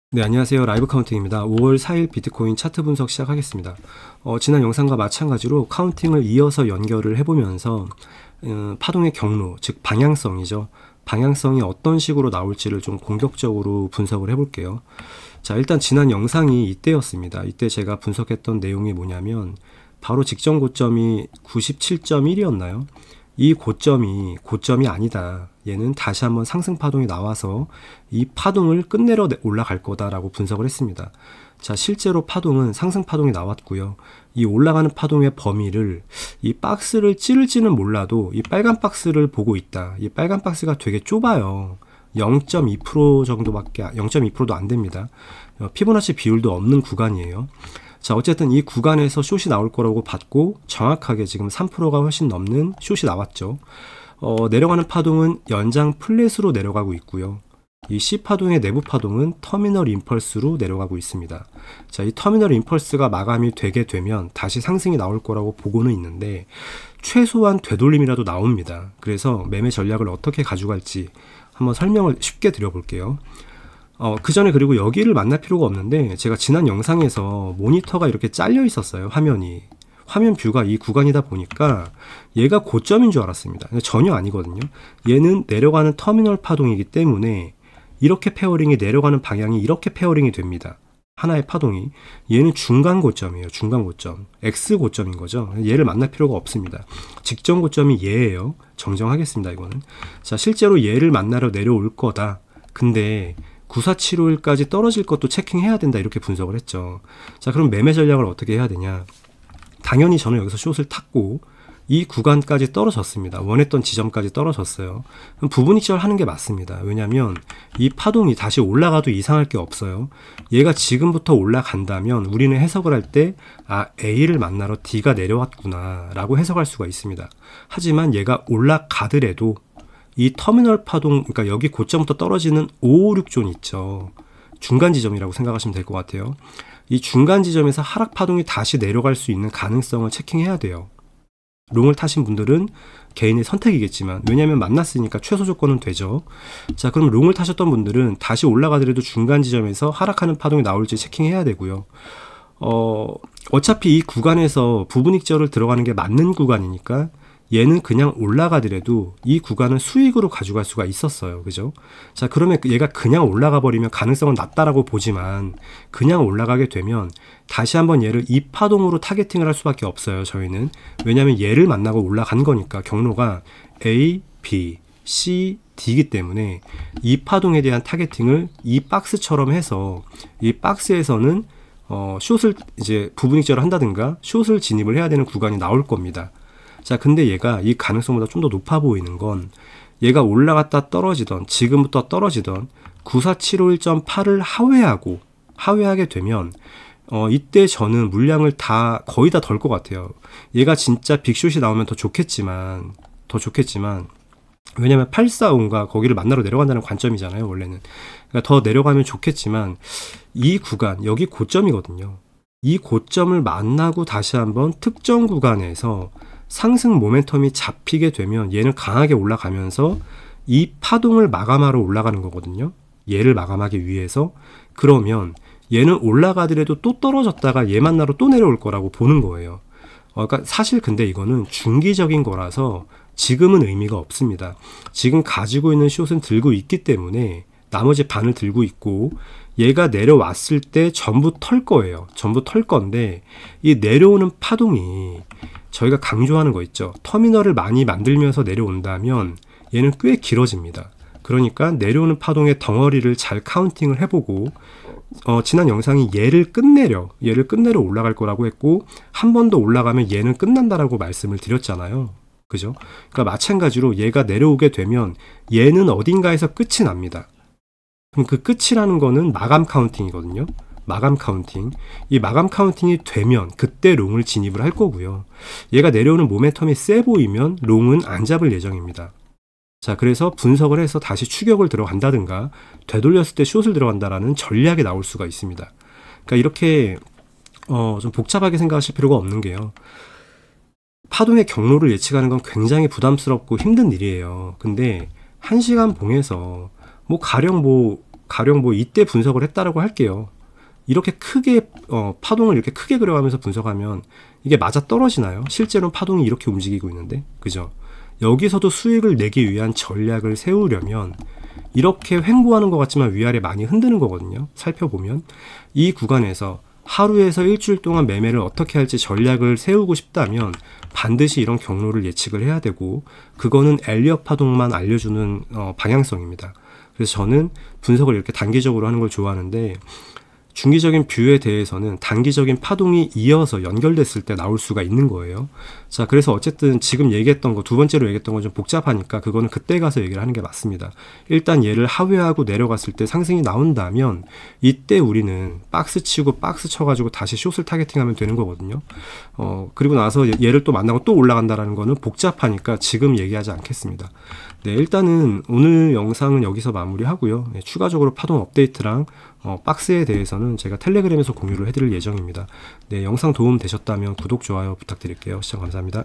네, 안녕하세요. 라이브 카운팅입니다. 5월 4일 비트코인 차트 분석 시작하겠습니다. 지난 영상과 마찬가지로 카운팅을 이어서 연결을 해보면서 파동의 경로, 즉 방향성이죠. 방향성이 어떤 식으로 나올지를 좀 공격적으로 분석을 해볼게요. 자, 일단 지난 영상이 이때였습니다. 이때 제가 분석했던 내용이 뭐냐면 바로 직전 고점이 97.1이었나요? 이 고점이 아니다. 얘는 다시 한번 상승 파동이 나와서 이 파동을 끝내러 올라갈 거다라고 분석을 했습니다. 자, 실제로 파동은 상승 파동이 나왔고요. 이 올라가는 파동의 범위를 이 박스를 찌를지는 몰라도 이 빨간 박스를 보고 있다. 이 빨간 박스가 되게 좁아요. 0.2% 정도밖에, 0.2%도 안 됩니다. 피보나치 비율도 없는 구간이에요. 자, 어쨌든 이 구간에서 숏이 나올 거라고 봤고 정확하게 지금 3%가 훨씬 넘는 숏이 나왔죠. 내려가는 파동은 연장 플랫으로 내려가고 있고요. 이 C파동의 내부 파동은 터미널 임펄스로 내려가고 있습니다. 자, 이 터미널 임펄스가 마감이 되게 되면 다시 상승이 나올 거라고 보고는 있는데 최소한 되돌림이라도 나옵니다. 그래서 매매 전략을 어떻게 가져갈지 한번 설명을 쉽게 드려볼게요. 그 전에 그리고 여기를 만날 필요가 없는데 제가 지난 영상에서 모니터가 이렇게 잘려 있었어요. 화면 뷰가 이 구간이다 보니까 얘가 고점인 줄 알았습니다. 전혀 아니거든요. 얘는 내려가는 터미널 파동이기 때문에 이렇게 페어링이 내려가는 방향이 이렇게 페어링이 됩니다. 하나의 파동이. 얘는 중간 고점이에요. 중간 고점. X 고점인 거죠. 얘를 만날 필요가 없습니다. 직전 고점이 얘예요. 정정하겠습니다. 이거는. 자, 실제로 얘를 만나러 내려올 거다. 근데 94751까지 떨어질 것도 체킹해야 된다. 이렇게 분석을 했죠. 자, 그럼 매매 전략을 어떻게 해야 되냐? 당연히 저는 여기서 숏을 탔고 이 구간까지 떨어졌습니다. 원했던 지점까지 떨어졌어요. 그럼 부분 익절 하는 게 맞습니다. 왜냐하면 이 파동이 다시 올라가도 이상할 게 없어요. 얘가 지금부터 올라간다면 우리는 해석을 할 때 A를 만나러 D가 내려왔구나 라고 해석할 수가 있습니다. 하지만 얘가 올라가더라도 이 터미널 파동, 그러니까 여기 고점부터 떨어지는 556존 있죠. 중간 지점이라고 생각하시면 될 것 같아요. 이 중간 지점에서 하락 파동이 다시 내려갈 수 있는 가능성을 체킹해야 돼요. 롱을 타신 분들은 개인의 선택이겠지만, 왜냐하면 만났으니까 최소 조건은 되죠. 자, 그럼 롱을 타셨던 분들은 다시 올라가더라도 중간 지점에서 하락하는 파동이 나올지 체킹해야 되고요. 어차피 이 구간에서 부분 익절을 들어가는 게 맞는 구간이니까 얘는 그냥 올라가더라도 이 구간은 수익으로 가져갈 수가 있었어요. 그죠? 자, 그러면 얘가 그냥 올라가 버리면 가능성은 낮다라고 보지만 그냥 올라가게 되면 다시 한번 얘를 이 파동으로 타겟팅을 할 수밖에 없어요. 저희는. 왜냐하면 얘를 만나고 올라간 거니까 경로가 A, B, C, D이기 때문에 이 파동에 대한 타겟팅을 이 박스처럼 해서 이 박스에서는 숏을 이제 부분 익절을 한다든가 숏을 진입을 해야 되는 구간이 나올 겁니다. 자, 근데 얘가 이 가능성보다 좀 더 높아 보이는 건 얘가 올라갔다 떨어지던 지금부터 떨어지던 94751.8을 하회하게 되면 이때 저는 물량을 거의 다 덜 것 같아요. 얘가 진짜 빅숏이 나오면 더 좋겠지만 왜냐면 845가 거기를 만나러 내려간다는 관점이잖아요. 원래는. 그러니까 더 내려가면 좋겠지만 이 구간 여기 고점이거든요. 이 고점을 만나고 다시 한번 특정 구간에서 상승 모멘텀이 잡히게 되면 얘는 강하게 올라가면서 이 파동을 마감하러 올라가는 거거든요. 얘를 마감하기 위해서. 그러면 얘는 올라가더라도 또 떨어졌다가 얘 만나러 또 내려올 거라고 보는 거예요. 그러니까 사실 근데 이거는 중기적인 거라서 지금은 의미가 없습니다. 지금 가지고 있는 숏은 들고 있기 때문에 나머지 반을 들고 있고 얘가 내려왔을 때 전부 털 거예요. 전부 털 건데 이 내려오는 파동이 저희가 강조하는 거 있죠. 터미널을 많이 만들면서 내려온다면 얘는 꽤 길어집니다. 그러니까 내려오는 파동의 덩어리를 잘 카운팅을 해보고 지난 영상이 얘를 끝내려 올라갈 거라고 했고 한 번 더 올라가면 얘는 끝난다라고 말씀을 드렸잖아요. 그죠? 그러니까 마찬가지로 얘가 내려오게 되면 얘는 어딘가에서 끝이 납니다. 그럼 그 끝이라는 거는 마감 카운팅이거든요. 마감 카운팅. 이 마감 카운팅이 되면 그때 롱을 진입을 할 거고요. 얘가 내려오는 모멘텀이 세 보이면 롱은 안 잡을 예정입니다. 자, 그래서 분석을 해서 다시 추격을 들어간다든가 되돌렸을 때 숏을 들어간다라는 전략이 나올 수가 있습니다. 그러니까 이렇게 좀 복잡하게 생각하실 필요가 없는 게요. 파동의 경로를 예측하는 건 굉장히 부담스럽고 힘든 일이에요. 근데 1시간 봉에서 가령 가령 뭐 이때 분석을 했다라고 할게요. 이렇게 크게 파동을 이렇게 크게 그려가면서 분석하면 이게 맞아 떨어지나요? 실제로는 파동이 이렇게 움직이고 있는데, 그죠? 여기서도 수익을 내기 위한 전략을 세우려면 이렇게 횡보하는 것 같지만 위아래 많이 흔드는 거거든요. 살펴보면 이 구간에서 하루에서 일주일 동안 매매를 어떻게 할지 전략을 세우고 싶다면 반드시 이런 경로를 예측을 해야 되고, 그거는 엘리엇 파동만 알려주는 방향성입니다. 그래서 저는 분석을 이렇게 단기적으로 하는 걸 좋아하는데, 중기적인 뷰에 대해서는 단기적인 파동이 이어서 연결됐을 때 나올 수가 있는 거예요. 자, 그래서 어쨌든 지금 얘기했던 거, 두 번째로 얘기했던 건 좀 복잡하니까 그거는 그때 가서 얘기를 하는 게 맞습니다. 일단 얘를 하회하고 내려갔을 때 상승이 나온다면 이때 우리는 박스 치고 박스 쳐가지고 다시 숏을 타겟팅하면 되는 거거든요. 그리고 나서 얘를 또 만나고 또 올라간다라는 거는 복잡하니까 지금 얘기하지 않겠습니다. 네, 일단은 오늘 영상은 여기서 마무리하고요. 네, 추가적으로 파동 업데이트랑 박스에 대해서는 제가 텔레그램에서 공유를 해드릴 예정입니다. 네, 영상 도움 되셨다면 구독, 좋아요 부탁드릴게요. 시청 감사합니다.